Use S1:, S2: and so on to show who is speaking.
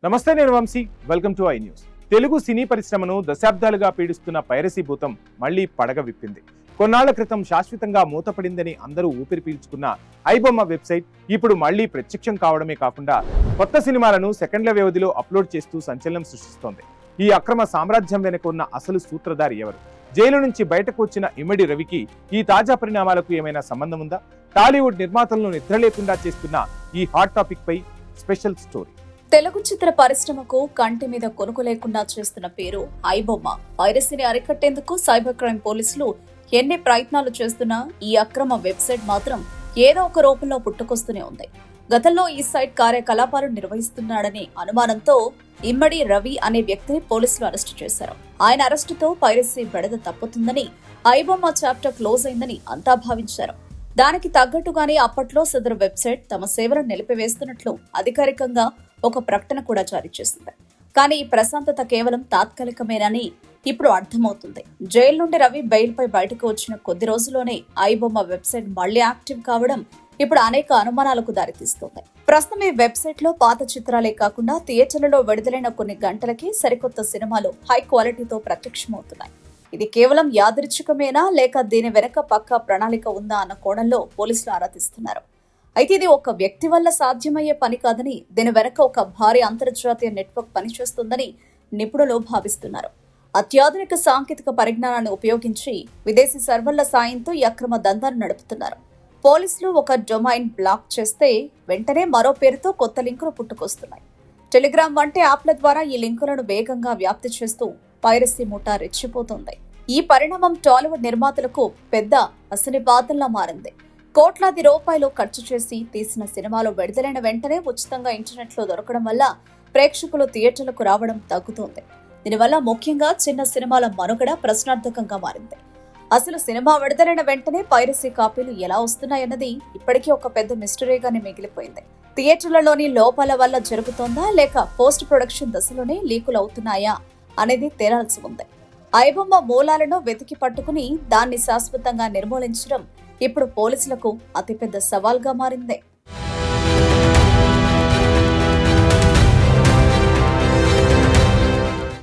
S1: నమస్తే, నేను Vamsi. Welcome to I news. Telugu సినీ పరిశ్రమను దశాబ్దాలుగా పీడిస్తున్న పైరసీ భూతం మళ్లీ పడగ విప్పింది. కొన్నాళ్ల క్రితం శాశ్వతంగా మూతపడిందని అందరూ ఊపిరి పీల్చుకున్న ఐబొమ్మ వెబ్సైట్ ఇప్పుడు మళ్లీ ప్రత్యక్షం కావడమే కాకుండా కొత్త సినిమాలను సెకండ్ల వ్యవధిలో అప్లోడ్ చేస్తూ సంచలనం సృష్టిస్తోంది. ఈ అక్రమ సామ్రాజ్యం వెనుక ఉన్న అసలు సూత్రధారి ఎవరు? జైలు నుంచి బయటకు వచ్చిన ఇమ్మడి రవికి ఈ తాజా పరిణామాలకు ఏమైనా సంబంధం ఉందా? టాలీవుడ్ నిర్మాతలను నిద్రలేకుండా చేస్తున్న ఈ హాట్ టాపిక్ పై స్పెషల్ స్టోరీ.
S2: తెలుగు చిత్ర పరిశ్రమకు కంటి మీద కొనుకు లేకుండా చేస్తున్న పేరు ఐబొమ్మ. పైరసీని అరికట్టేందుకు సైబర్ క్రైమ్ పోలీసులు ఎన్ని ప్రయత్నాలు చేస్తున్నా ఈ అక్రమ వెబ్సైట్ మాత్రం ఏదో ఒక రూపంలో పుట్టుకొస్తూనే ఉంది. గతంలో ఈ సైట్ కార్యకలాపాలు నిర్వహిస్తున్నాడనే అనుమానంతో ఇమ్మడి రవి అనే వ్యక్తిని పోలీసులు అరెస్టు చేశారు. ఆయన అరెస్టుతో పైరసీ బెడద తప్పుతుందని, ఐబొమ్మ చాప్టర్ క్లోజ్ అయిందని అంతా భావించారు. దానికి తగ్గట్టుగానే అప్పట్లో సదరు వెబ్సైట్ తమ సేవలను నిలిపివేస్తున్నట్లు అధికారికంగా ఒక ప్రకటన కూడా జారీ చేసింది. కానీ ఈ ప్రశాంతత కేవలం తాత్కాలికమేనని ఇప్పుడు అర్థమవుతుంది. జైలు నుండి రవి బెయిల్పై బయటకు వచ్చిన కొద్ది రోజుల్లోనే ఐబొమ్మ వెబ్సైట్ మళ్లీ యాక్టివ్ కావడం ఇప్పుడు అనేక అనుమానాలకు దారితీస్తుంది. ప్రస్తుతం ఈ వెబ్సైట్ లో పాత చిత్రాలే కాకుండా థియేటర్లలో విడుదలైన కొన్ని గంటలకి సరికొత్త సినిమాలు హై క్వాలిటీతో ప్రత్యక్షమవుతున్నాయి. ఇది కేవలం యాదృచ్ఛికమేనా, లేక దీని వెనక పక్కా ప్రణాళిక ఉందా అన్న కోణంలో పోలీసులు ఆరాధిస్తున్నారు. అయితే ఇది ఒక వ్యక్తి వల్ల సాధ్యమయ్యే పని కాదని, దీని వెనక ఒక భారీ అంతర్జాతీయ నెట్వర్క్ పనిచేస్తుందని నిపుణులు భావిస్తున్నారు. అత్యాధునిక సాంకేతిక పరిజ్ఞానాన్ని ఉపయోగించి విదేశీ సర్వర్ల సాయంతో ఈ అక్రమ దందాను నడుపుతున్నారు. పోలీసులు ఒక డొమైన్ బ్లాక్ చేస్తే వెంటనే మరో పేరుతో కొత్త లింకులు పుట్టుకొస్తున్నాయి. టెలిగ్రామ్ వంటి యాప్ల ద్వారా ఈ లింకులను వేగంగా వ్యాప్తి చేస్తూ పైరసీ ముఠా రెచ్చిపోతుంది. ఈ పరిణామం టాలీవుడ్ నిర్మాతలకు పెద్ద అసనిబాధంలా మారింది. కోట్లాది రూపాయలు ఖర్చు చేసి తీసిన సినిమాలు విడుదలైన వెంటనే ఉచితంగా ఇంటర్నెట్ లో దొరకడం వల్ల ప్రేక్షకులు థియేటర్లకు రావడం తగ్గుతోంది. దీనివల్ల ముఖ్యంగా చిన్న సినిమాల మనుగడ ప్రశ్నార్థకంగా మారింది. అసలు సినిమా విడుదలైన వెంటనే పైరసీ కాపీలు ఎలా వస్తున్నాయన్నది ఇప్పటికీ ఒక పెద్ద మిస్టరీగానే మిగిలిపోయింది. థియేటర్లలోని లోపాల వల్ల జరుగుతోందా, లేక పోస్ట్ ప్రొడక్షన్ దశలోనే లీకులు అవుతున్నాయా అనేది తేలాల్సి ఉంది. ఐబొమ్మ మూలాలను వెతికి పట్టుకుని దాన్ని శాశ్వతంగా నిర్మూలించడం ఇప్పుడు పోలీసులకు అతిపెద్ద సవాల్గా మారింది.